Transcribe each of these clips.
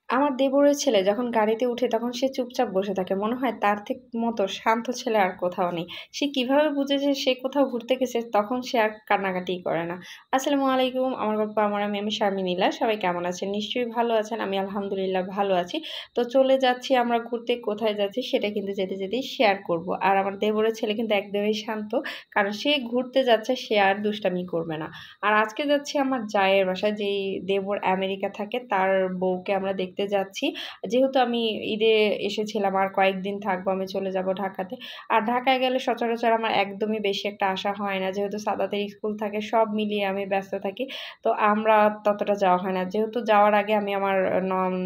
আমার দেবরের ছেলে যখন গাড়িতে উঠে তখন সে চুপচাপ বসে থাকে। মনে হয় তার মতো শান্ত ছেলে আর কোথাও নেই। সে কিভাবে বুঝে যে সে কোথাও ঘুরতে গেছে তখন সে আর কান্নাকাটিই করে না। আসসালামু আলাইকুম। আমার গল্প আমি শারমিন নীলা। সবাই কেমন আছেন? নিশ্চয়ই ভালো আছেন। আমি আলহামদুলিল্লাহ ভালো আছি। তো চলে যাচ্ছি আমরা ঘুরতে। কোথায় যাচ্ছি সেটা কিন্তু যেতেই শেয়ার করব। আর আমার দেবরের ছেলে কিন্তু একদমই শান্ত। কারণ সে ঘুরতে যাচ্ছে, সে আর দুষ্টামি করবে না। আর আজকে যাচ্ছি আমার জায়ের বাসায়, যেই দেবর আমেরিকা থাকে তার বউকে আমরা দেখতে যাচ্ছি। যেহেতু আমি ঈদে এসেছিলাম আর কয়েকদিন থাকবো, আমি চলে যাব ঢাকাতে। আর ঢাকায় গেলে সচরাচর আমার একদমই বেশি একটা আসা হয় না। যেহেতু সাদাতের স্কুল থাকে, সব মিলিয়ে আমি ব্যস্ত থাকি। তো আমরা ততটা যাওয়া হয় না। যেহেতু যাওয়ার আগে আমি আমার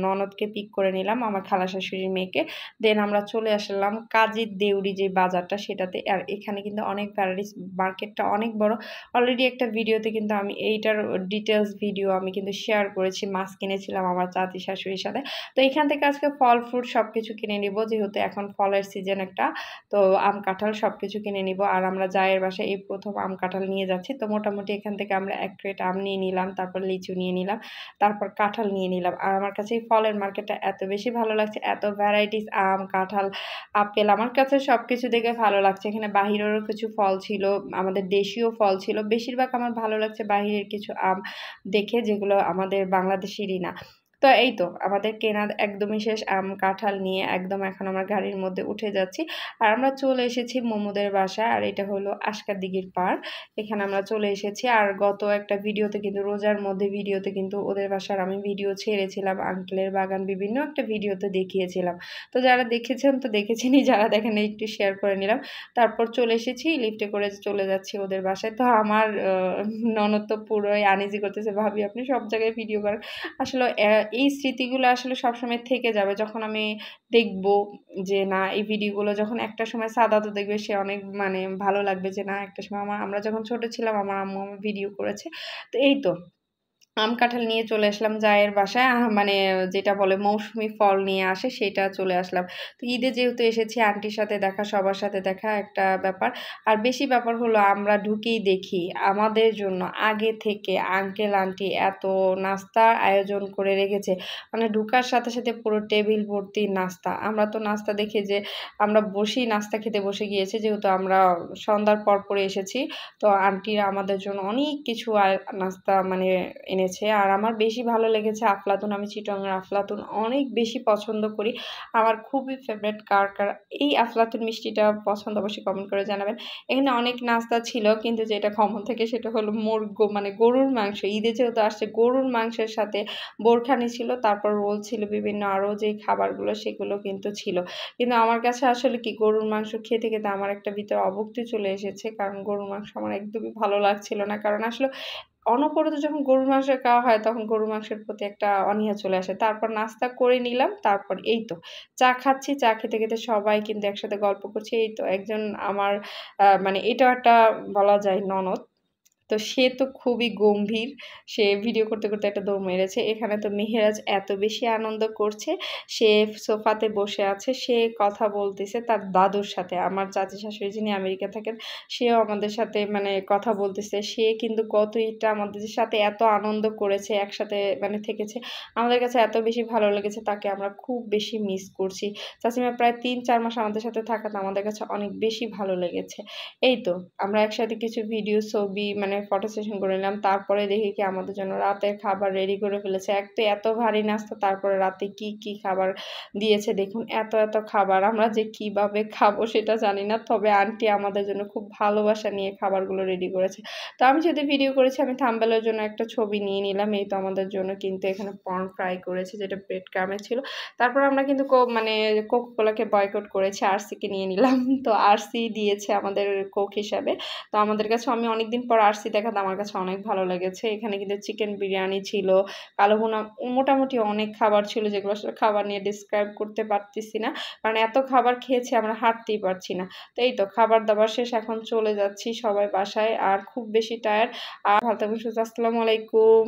ননদকে পিক করে নিলাম, আমার খালা শাশুড়ির মেয়েকে। দেন আমরা চলে আসলাম কাজীর দেউরি যে বাজারটা সেটাতে। আর এখানে কিন্তু অনেক ভ্যারাইটিস, মার্কেটটা অনেক বড়। অলরেডি একটা ভিডিওতে কিন্তু আমি এইটার ডিটেইলস ভিডিও আমি কিন্তু শেয়ার করেছি। মাছ কিনেছিলাম আমার চাচি শাশুড়ির সাথে। তো এখান থেকে আজকে ফল ফ্রুট সবকিছু কিনে নিব, যেহেতু এখন ফলের সিজন একটা। তো আম কাঁঠাল সবকিছু কিনে নিব। আর আমরা জায়ের বাসায় এই প্রথম আম কাঁঠাল নিয়ে যাচ্ছি। তো মোটামুটি এখান থেকে আমরা ১ ক্রেট আম নিয়ে নিলাম, তারপর লিচু নিয়ে নিলাম, তারপর কাঁঠাল নিয়ে নিলাম। আর আমার কাছে এই ফলের মার্কেটটা এত বেশি ভালো লাগছে, এত ভ্যারাইটিস আম, কাঁঠাল, আপেল, আমার কাছে সবকিছু দেখে ভালো লাগছে। এখানে বাহিরেরও কিছু ফল ছিল, আমাদের দেশীয় ফল ছিল। বেশিরভাগ আমার ভালো লাগছে বাহিরের কিছু আম দেখে, যেগুলো আমাদের বাংলাদেশেরই না। তো এই তো আমাদের কেনা একদমই শেষ। আম, কাঁঠাল নিয়ে একদম এখন আমরা গাড়ির মধ্যে উঠে যাচ্ছি। আর আমরা চলে এসেছি মোমোদের বাসায়। আর এটা হলো আশকার দিঘির পাড়। এখানে আমরা চলে এসেছি। আর গত একটা ভিডিওতে কিন্তু, রোজার মধ্যে ভিডিওতে কিন্তু ওদের বাসার আমি ভিডিও ছেড়েছিলাম। আঙ্কেলের বাগান বিভিন্ন একটা ভিডিওতে দেখিয়েছিলাম। তো যারা দেখেছেন তো দেখেছেনই, যারা দেখেনি একটু শেয়ার করে নিলাম। তারপর চলে এসেছি, লিফটে করে চলে যাচ্ছি ওদের বাসায়। তো আমার ননদ তো পুরোই আনইজি করতেছে, "ভাবি আপনি সব জায়গায় ভিডিও করেন।" আসলে এই স্মৃতিগুলো আসলে সবসময় থেকে যাবে। যখন আমি দেখব যে না, এই ভিডিওগুলো যখন একটা সময় সাদাতও দেখবে, সে অনেক মানে ভালো লাগবে যে না, একটা সময় আমরা যখন ছোট ছিলাম আমার আম্মু আমার ভিডিও করেছে। তো এই তো আম কাঁঠাল নিয়ে চলে আসলাম জায়ের বাসায়। মানে যেটা বলে মৌসুমি ফল নিয়ে আসে সেটা চলে আসলাম। তো ঈদে যেহেতু এসেছি, আন্টির সাথে দেখা, সবার সাথে দেখা একটা ব্যাপার। আর বেশি ব্যাপার হলো আমরা ঢুকেই দেখি আমাদের জন্য আগে থেকে আঙ্কেল আন্টি এত নাস্তার আয়োজন করে রেখেছে। মানে ঢুকার সাথে পুরো টেবিল ভর্তি নাস্তা। আমরা তো নাস্তা দেখে যে আমরা বসেই নাস্তা খেতে বসে গিয়েছি, যেহেতু আমরা সন্ধ্যার পরপরই এসেছি। তো আন্টিরা আমাদের জন্য অনেক কিছু নাস্তা মানে এনেছে। আর আমার বেশি ভালো লেগেছে আফলাতুন। আমি চিটাগাংয়ের আফলাতুন অনেক বেশি পছন্দ করি। আমার খুবই ফেভারিট। কার এই আফলাতুন মিষ্টিটা পছন্দ অবশ্যই কমেন্ট করে জানাবেন। এখানে অনেক নাস্তা ছিল, কিন্তু যেটা কমন থাকে সেটা হলো মানে গরুর মাংস। ঈদে যেহেতু আসছে, গরুর মাংসের সাথে বোরখানি ছিল, তারপর রোল ছিল, বিভিন্ন আরও যে খাবারগুলো সেগুলো কিন্তু ছিল। কিন্তু আমার কাছে আসলে কি, গরুর মাংস খেতে আমার একটা ভিতরে অভুক্তি চলে এসেছে। কারণ গরুর মাংস আমার একদমই ভালো লাগছিল না। কারণ আসলে অনবরত যখন গরুর মাংস খাওয়া হয় তখন গরুর মাংসের প্রতি একটা অনীহা চলে আসে। তারপর নাস্তা করে নিলাম। তারপর এই তো চা খাচ্ছি। চা খেতে সবাই কিন্তু একসাথে গল্প করছি। এই তো একজন আমার মানে এটাও একটা বলা যায় ননদ। তো সে তো খুবই গম্ভীর। সে ভিডিও করতে একটা দৌড় মেরেছে। এখানে তো মেহেরাজ এত বেশি আনন্দ করছে। সে সোফাতে বসে আছে। সে কথা বলতেছে তার দাদুর সাথে। আমার চাচী শাশুড়ি যিনি আমেরিকা থাকেন, সেও আমাদের সাথে মানে কথা বলতেছে। সে কিন্তু গত ঈদটা আমাদের সাথে এত আনন্দ করেছে, একসাথে মানে থেকেছে। আমাদের কাছে এত বেশি ভালো লেগেছে, তাকে আমরা খুব বেশি মিস করছি। চাচিমা প্রায় ৩-৪ মাস আমাদের সাথে থাকাতে আমাদের কাছে অনেক বেশি ভালো লেগেছে। এই তো আমরা একসাথে কিছু ভিডিও, ছবি মানে ফটো সেশন করে নিলাম। তারপরে দেখি কি আমাদের জন্য রাতের খাবার রেডি করে ফেলেছে। এক তো এত ভারী নাস্তা, তারপরে রাতে কি খাবার দিয়েছে দেখুন। এত খাবার আমরা যে কিভাবে খাবো সেটা জানি না। তবে আন্টি আমাদের জন্য খুব ভালোবাসা নিয়ে খাবারগুলো রেডি করেছে। তো আমি যেহেতু ভিডিও করেছি, আমি থাম্বনেইলের জন্য একটা ছবি নিয়ে নিলাম। এই তো আমাদের জন্য কিন্তু এখানে পর্ন ফ্রাই করেছে, যেটা ব্রেড ক্রামে ছিল। তারপর আমরা কিন্তু মানে কোকাকোলাকে বয়কট করেছি, আরসিকে নিয়ে নিলাম। তো আরসি দিয়েছে আমাদের কোক হিসাবে। তো আমাদের কাছে, আমি অনেকদিন পর আরসি দেখাতে আমার কাছে অনেক ভালো লেগেছে। এখানে কিন্তু চিকেন বিরিয়ানি ছিল, কালো ভুনা, মোটামুটি অনেক খাবার ছিল, যেগুলো আসলে খাবার নিয়ে ডিসক্রাইব করতে পারতেছি না। কারণ এত খাবার খেয়েছি আমরা হাঁটতেই পারছি না। তো এই তো খাবার-দাবার শেষ, এখন চলে যাচ্ছি সবাই বাসায়। আর খুব বেশি টায়ার্ড। আর ভালো থাকবেন সুস্থ। আসসালামু আলাইকুম।